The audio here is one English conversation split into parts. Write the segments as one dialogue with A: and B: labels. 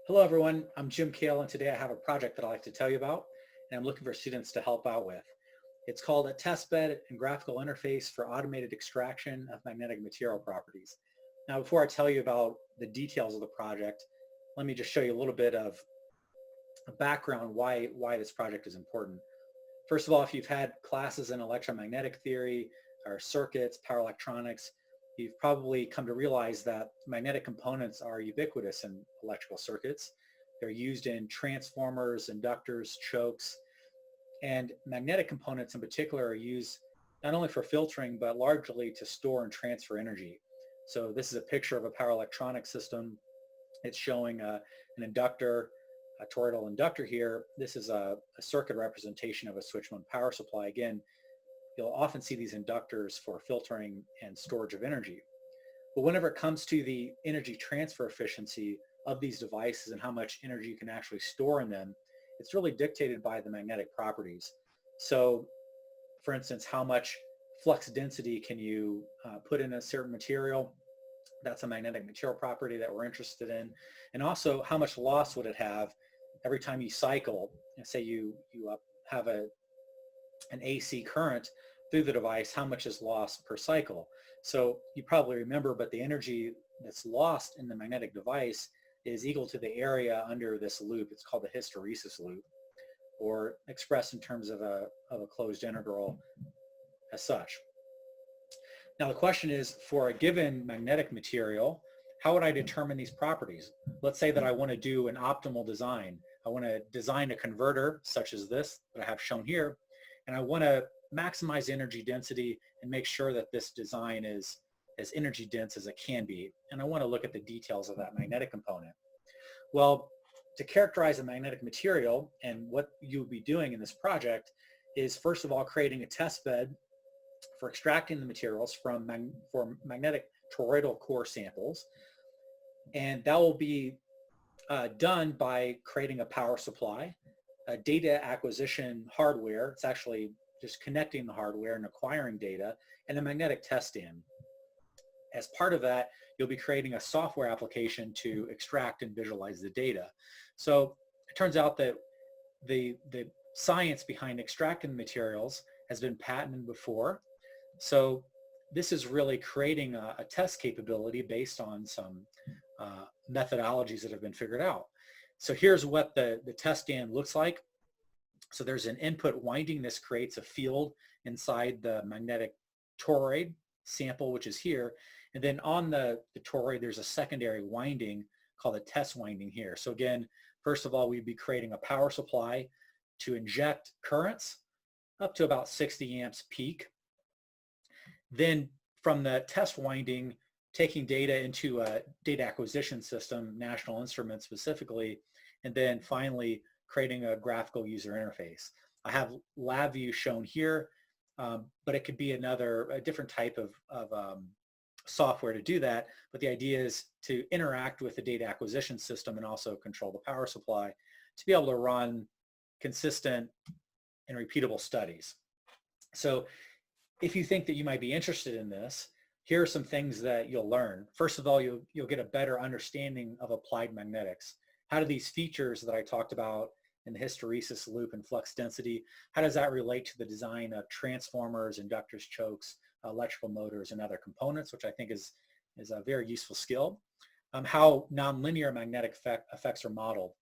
A: Hello everyone, I'm Jim Kale and today I have a project that I'd like to tell you about and I'm looking for students to help out with. It's called a testbed and graphical interface for automated extraction of magnetic material properties. Now before I tell you about the details of the project, let me just show you a little bit of a background why this project is important. First of all, if you've had classes in electromagnetic theory or circuits, power electronics, you've probably come to realize that magnetic components are ubiquitous in electrical circuits. They're used in transformers, inductors, chokes, and magnetic components in particular are used not only for filtering, but largely to store and transfer energy. So this is a picture of a power electronic system. It's showing an inductor, a toroidal inductor here. This is a circuit representation of a switch mode power supply. Again, you'll often see these inductors for filtering and storage of energy. But whenever it comes to the energy transfer efficiency of these devices and how much energy you can actually store in them, it's really dictated by the magnetic properties. So for instance, how much flux density can you put in a certain material? That's a magnetic material property that we're interested in. And also how much loss would it have every time you cycle, and say you have an AC current through the device, how much is lost per cycle. So you probably remember, but the energy that's lost in the magnetic device is equal to the area under this loop. It's called the hysteresis loop, or expressed in terms of a closed integral as such. Now the question is, for a given magnetic material, how would I determine these properties? Let's say that I want to do an optimal design. I want to design a converter such as this that I have shown here, and I want to maximize energy density and make sure that this design is as energy dense as it can be. And I want to look at the details of that magnetic component. Well, to characterize a magnetic material, and what you would be doing in this project is, first of all, creating a test bed for extracting the materials for magnetic toroidal core samples. And that will be done by creating a power supply, a data acquisition hardware. It's actually just connecting the hardware and acquiring data, and a magnetic test stand. As part of that, you'll be creating a software application to extract and visualize the data. So it turns out that the science behind extracting materials has been patented before. So this is really creating a test capability based on some methodologies that have been figured out. So here's what the test stand looks like. So there's an input winding. This creates a field inside the magnetic toroid sample, which is here. And then on the toroid, there's a secondary winding called a test winding here. So again, first of all, we'd be creating a power supply to inject currents up to about 60 amps peak. Then from the test winding, taking data into a data acquisition system, National Instruments specifically, and then finally creating a graphical user interface. I have LabVIEW shown here, but it could be a different type of software to do that. But the idea is to interact with the data acquisition system and also control the power supply to be able to run consistent and repeatable studies. So if you think that you might be interested in this, here are some things that you'll learn. First of all, you'll get a better understanding of applied magnetics. How do these features that I talked about in the hysteresis loop and flux density, how does that relate to the design of transformers, inductors, chokes, electrical motors, and other components, which I think is a very useful skill. How nonlinear magnetic effects are modeled.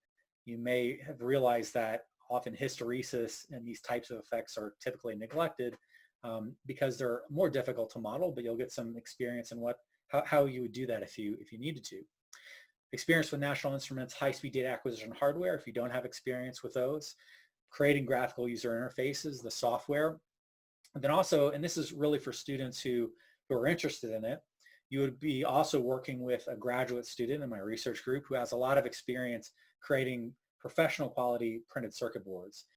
A: You may have realized that often hysteresis and these types of effects are typically neglected because they're more difficult to model, but you'll get some experience in how you would do that if you needed to. Experience with National Instruments high-speed data acquisition hardware, if you don't have experience with those. Creating graphical user interfaces, the software. And then also, and this is really for students who are interested in it, you would be also working with a graduate student in my research group who has a lot of experience creating professional quality printed circuit boards.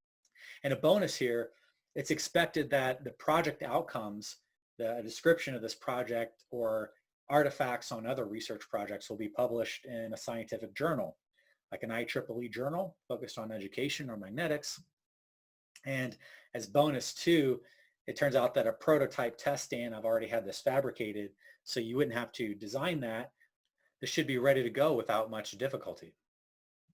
A: And a bonus here, it's expected that the project outcomes, the description of this project or artifacts on other research projects will be published in a scientific journal, like an IEEE journal focused on education or magnetics. And as bonus too, it turns out that a prototype test stand, I've already had this fabricated, so you wouldn't have to design that. This should be ready to go without much difficulty.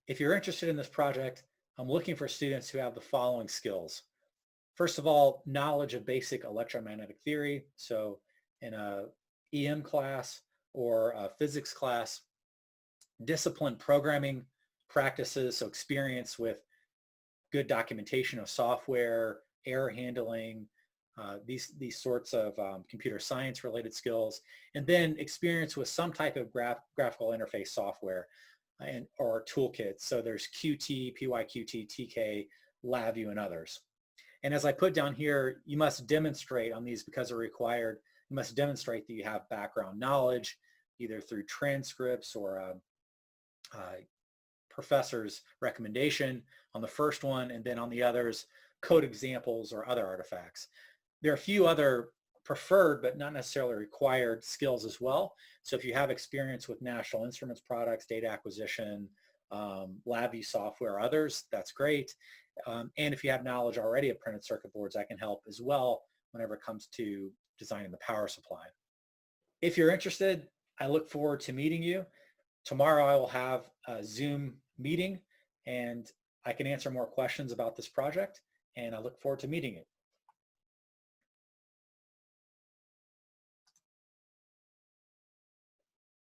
A: If you're interested in this project, I'm looking for students who have the following skills. First of all, knowledge of basic electromagnetic theory. So in a EM class or a physics class, disciplined programming practices, so experience with good documentation of software, error handling, these sorts of computer science related skills, and then experience with some type of graphical interface software or toolkits. So there's Qt, PyQt, TK, LabVIEW, and others. And as I put down here, you must demonstrate on these because they're required. You must demonstrate that you have background knowledge, either through transcripts or professor's recommendation on the first one, and then on the others, code examples or other artifacts. There are a few other preferred but not necessarily required skills as well. So if you have experience with National Instruments products, data acquisition, LabVIEW software, or others, that's great. And if you have knowledge already of printed circuit boards, that can help as well whenever it comes to designing the power supply. If you're interested, I look forward to meeting you. Tomorrow I will have a Zoom meeting and I can answer more questions about this project, and I look forward to meeting you.